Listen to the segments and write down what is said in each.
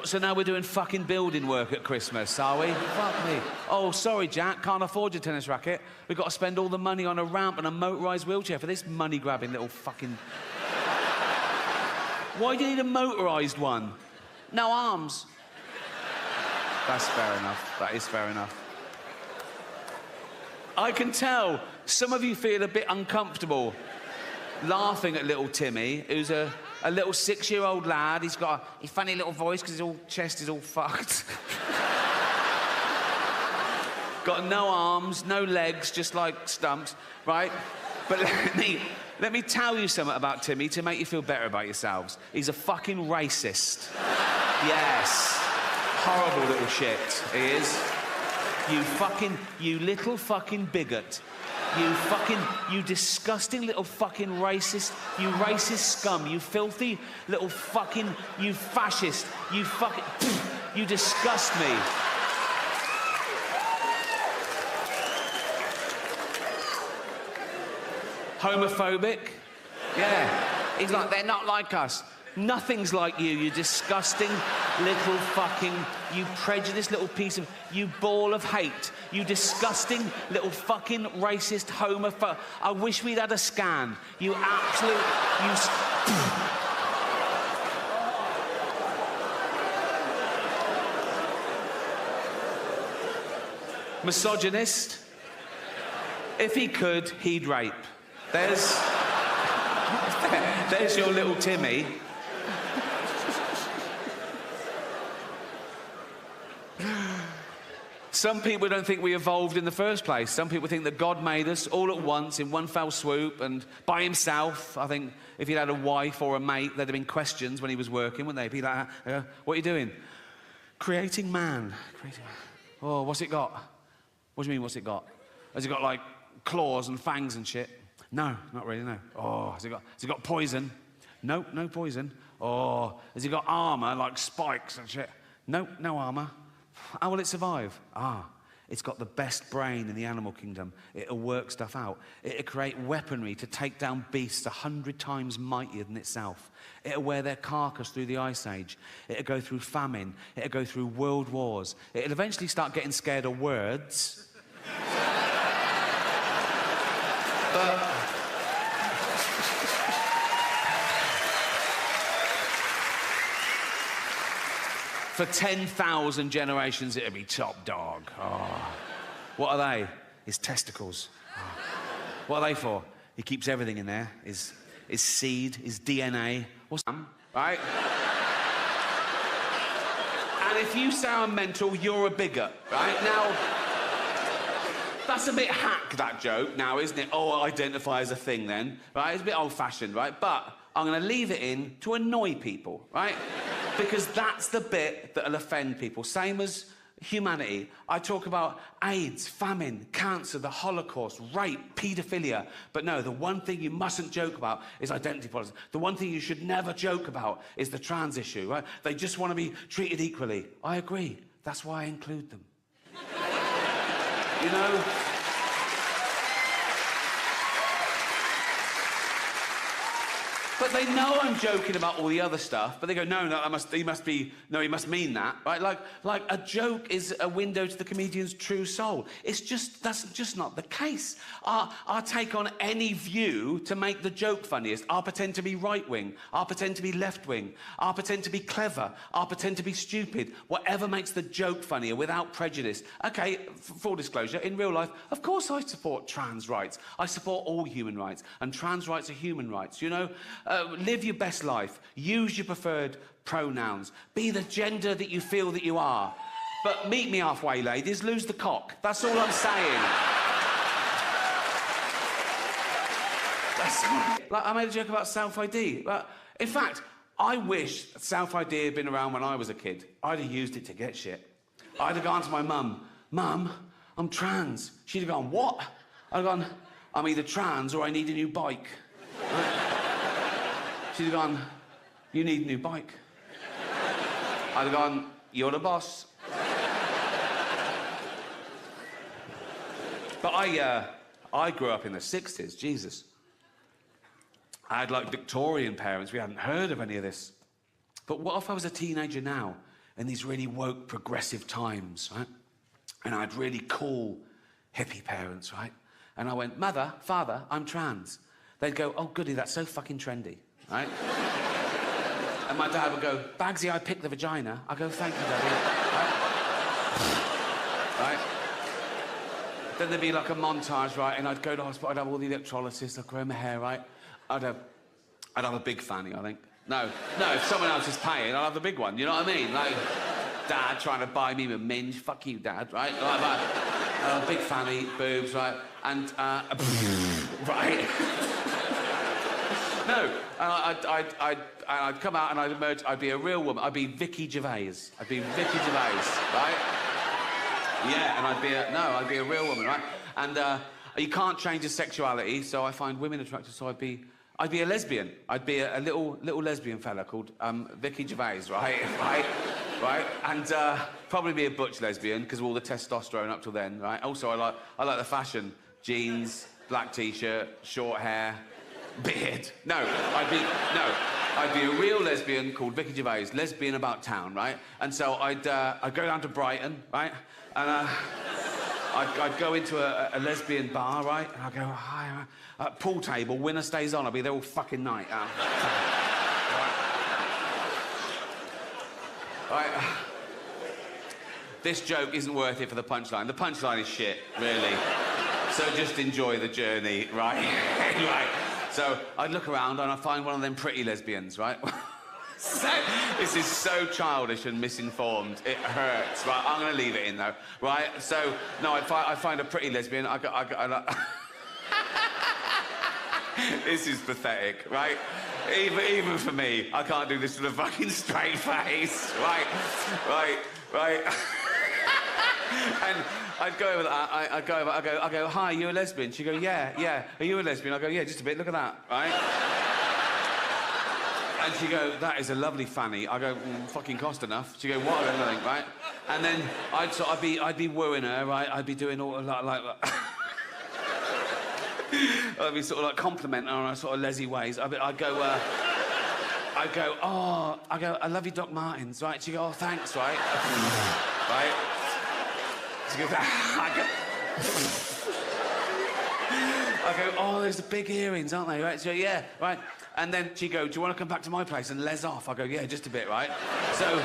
So now we're doing fucking building work at Christmas, are we? Fuck me. Oh, sorry, Jack, can't afford your tennis racket. We've got to spend all the money on a ramp and a motorised wheelchair for this money-grabbing little fucking... Why do you need a motorised one? No arms. That's fair enough. That is fair enough. I can tell some of you feel a bit uncomfortable laughing at little Timmy, who's a little 6-year-old lad. He's got a funny little voice because his chest is all fucked. Got no arms, no legs, just like stumps, right? But let me tell you something about Timmy to make you feel better about yourselves. He's a fucking racist. Yes. Horrible little shit, he is. You little fucking bigot. You disgusting little fucking racist, you racist scum, you filthy little fucking, you fascist, you fucking, you disgust me. Homophobic? Yeah. He's like, they're not like us. Nothing's like you disgusting little fucking, you prejudiced little piece of, you ball of hate. You disgusting little fucking racist homophobe. I wish we'd had a scan. You absolute, misogynist. If he could, he'd rape. There's your little Timmy. Some people don't think we evolved in the first place. Some people think that God made us all at once in one fell swoop and by himself. I think if he'd had a wife or a mate, there'd have been questions when he was working, wouldn't they? Be like, what are you doing? Creating man. Oh, what's it got? What do you mean, what's it got? Has it got, like, claws and fangs and shit? No, not really, no. Oh, has it got poison? Nope, no poison. Oh, has it got armour, like spikes and shit? Nope, no armour. How will it survive? It's got the best brain in the animal kingdom. It'll work stuff out. It'll create weaponry to take down beasts 100 times mightier than itself. It'll wear their carcass through the Ice Age. It'll go through famine. It'll go through world wars. It'll eventually start getting scared of words. But... for 10,000 generations, it'll be top dog. Oh. What are they? His testicles. Oh. What are they for? He keeps everything in there. His seed, his DNA. What's that? Right? And if you sound mental, you're a bigot, right? Now, that's a bit hack, that joke now, isn't it? Oh, identify as a thing then, right? It's a bit old-fashioned, right? But I'm going to leave it in to annoy people, right? Because that's the bit that'll offend people. Same as humanity. I talk about AIDS, famine, cancer, the Holocaust, rape, paedophilia. But no, the one thing you mustn't joke about is identity politics. The one thing you should never joke about is the trans issue, right? They just want to be treated equally. I agree. That's why I include them. You know? But they know I'm joking about all the other stuff, but they go, no, he must mean that, right? Like a joke is a window to the comedian's true soul. That's just not the case. I'll take on any view to make the joke funniest. I'll pretend to be right-wing. I'll pretend to be left-wing. I'll pretend to be clever. I'll pretend to be stupid. Whatever makes the joke funnier without prejudice. Okay, full disclosure, in real life, of course I support trans rights. I support all human rights, and trans rights are human rights, you know? Live your best life. Use your preferred pronouns. Be the gender that you feel that you are. But meet me halfway, ladies. Lose the cock. That's all I'm saying. Like, I made a joke about self-ID. In fact, I wish self-ID had been around when I was a kid. I'd have used it to get shit. I'd have gone to my mum, Mum, I'm trans. She'd have gone, what? I'd have gone, I'm either trans or I need a new bike. Right? She'd have gone, you need a new bike. I'd have gone, you're the boss. But I grew up in the 60s, Jesus. I had, like, Victorian parents. We hadn't heard of any of this. But what if I was a teenager now, in these really woke, progressive times, right? And I had really cool, hippie parents, right? And I went, Mother, Father, I'm trans. They'd go, oh, goody, that's so fucking trendy, right? And my dad would go, Bagsy, I picked the vagina. I go, thank you, Daddy. Right? Then there'd be like a montage, right? And I'd go to hospital, I'd have all the electrolysis, I'd grow my hair, right? I'd have a big fanny, I think. No, if someone else is paying, I'll have the big one, you know what I mean? Like, Dad trying to buy me a minge, fuck you, Dad, right? Like, a big fanny, boobs, right? And, right? No, and I'd come out and I'd emerge, I'd be a real woman. I'd be Ricky Gervais. I'd be Ricky Gervais, right? Yeah, and I'd be a real woman, right? And you can't change your sexuality, so I find women attractive, so I'd be a lesbian. I'd be a little lesbian fella called Ricky Gervais, right? Right? And probably be a butch lesbian, because of all the testosterone up till then, right? Also, I like the fashion. Jeans, black T-shirt, short hair, beard. I'd be a real lesbian called Ricky Gervais, lesbian about town, right? And so I'd go down to Brighton, right? And I'd go into a lesbian bar, right? And I'd go, hi, pool table, winner stays on. I'd be there all fucking night. Right. This joke isn't worth it for the punchline. The punchline is shit, really. So just enjoy the journey, right? Right. So I'd look around and I'd find one of them pretty lesbians, right? This is so childish and misinformed. It hurts, right? I'm going to leave it in, though, right? So, no, I'd find a pretty lesbian. This is pathetic, right? Even for me, I can't do this with a fucking straight face, right? And I'd go over that, I go, hi, you a lesbian? She'd go, yeah. Are you a lesbian? I go, yeah, just a bit, look at that, right? And she'd go, that is a lovely fanny. I go, fucking cost enough. She'd go, what? I go, nothing, right? And then I'd be wooing her, right? I'd be doing all like I'd be sort of like complimenting her on her sort of lesy ways. I'd go, I love you, Doc Martens, right? She'd go, oh, thanks, right? Right? She goes, I go, oh, there's the big earrings, aren't they? Right? So, yeah, right. And then she'd go, do you want to come back to my place and les off? I go, yeah, just a bit, right? So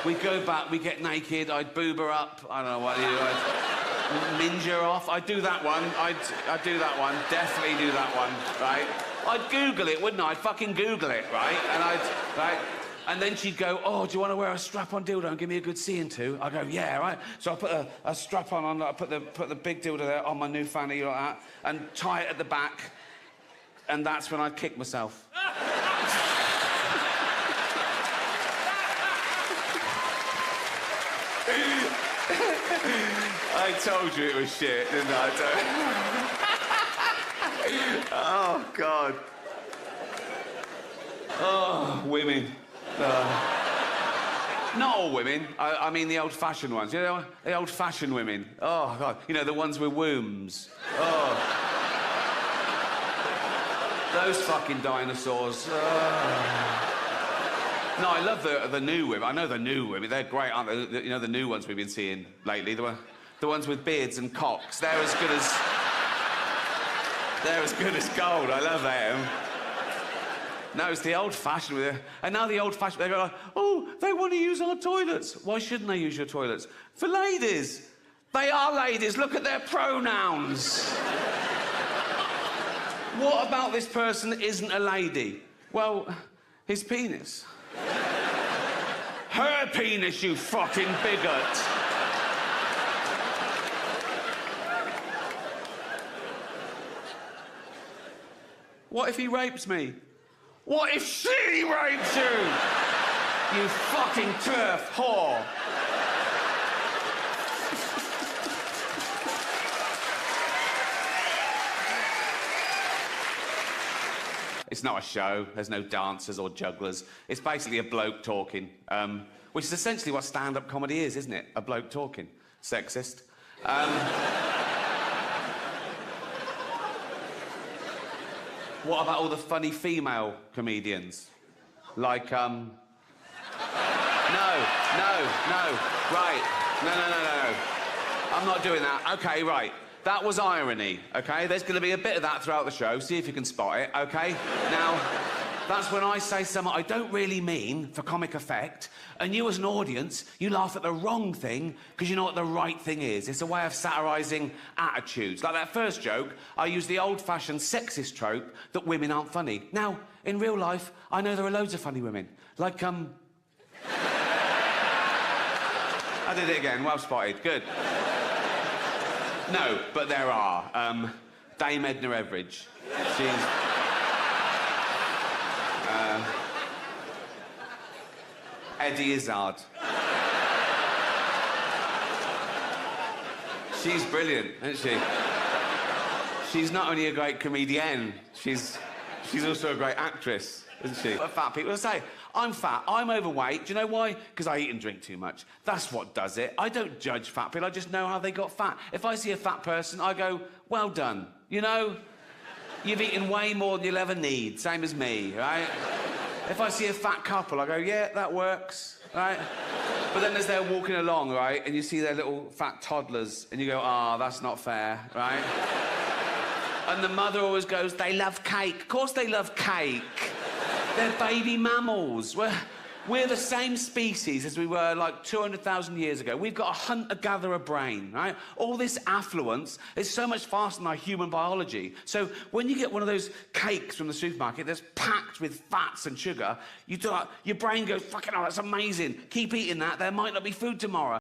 we go back, we get naked, I'd boob her up, I don't know what you do, I'd minge her off. I'd do that one, I'd do that one, definitely do that one, right? I'd Google it, wouldn't I? I'd fucking Google it, right? And and then she'd go, oh, do you want to wear a strap-on dildo and give me a good seeing to? I go, yeah, right. So I put a strap-on on, I put the big dildo there on my new fanny like that, and tie it at the back, and that's when I'd kick myself. I told you it was shit, didn't I? Oh, God. Oh, women. Not all women. I mean the old-fashioned ones. You know, the old-fashioned women. Oh, God. You know, the ones with wombs. Oh. Those fucking dinosaurs. No, I love the new women. I know the new women. They're great, aren't they? You know, the new ones we've been seeing lately. The ones with beards and cocks. They're as good as gold. I love them. No, it's the old-fashioned with it. And now the old-fashioned, they go like, oh, they want to use our toilets. Why shouldn't they use your toilets? For ladies. They are ladies. Look at their pronouns. What about this person that isn't a lady? Well, his penis. Her penis, you fucking bigot. What if he rapes me? What if she rapes you? You fucking turf whore. It's not a show. There's no dancers or jugglers. It's basically a bloke talking, which is essentially what stand-up comedy is, isn't it? A bloke talking. Sexist. What about all the funny female comedians? Like, No. Right. No. I'm not doing that. Okay, right. That was irony, okay? There's going to be a bit of that throughout the show. See if you can spot it, okay? Now, that's when I say something I don't really mean for comic effect, and you as an audience, you laugh at the wrong thing because you know what the right thing is. It's a way of satirising attitudes. Like that first joke, I used the old-fashioned sexist trope that women aren't funny. Now, in real life, I know there are loads of funny women. Like, I did it again. Well spotted. Good. No, but there are. Dame Edna Everage. She's... Eddie Izzard. She's brilliant, isn't she? She's not only a great comedian, she's also a great actress, isn't she? What fat people say, I'm fat, I'm overweight. Do you know why? Because I eat and drink too much. That's what does it. I don't judge fat people, I just know how they got fat. If I see a fat person, I go, well done. You know, you've eaten way more than you'll ever need, same as me, right? If I see a fat couple, I go, yeah, that works, right? But then as they're walking along, right, and you see their little fat toddlers, and you go, ah, that's not fair, right? And the mother always goes, they love cake. Of course they love cake. They're baby mammals. We're the same species as we were like 200,000 years ago. We've got a hunter-gatherer brain, right? All this affluence is so much faster than our human biology. So when you get one of those cakes from the supermarket that's packed with fats and sugar, your brain goes, fucking hell, that's amazing. Keep eating that, there might not be food tomorrow.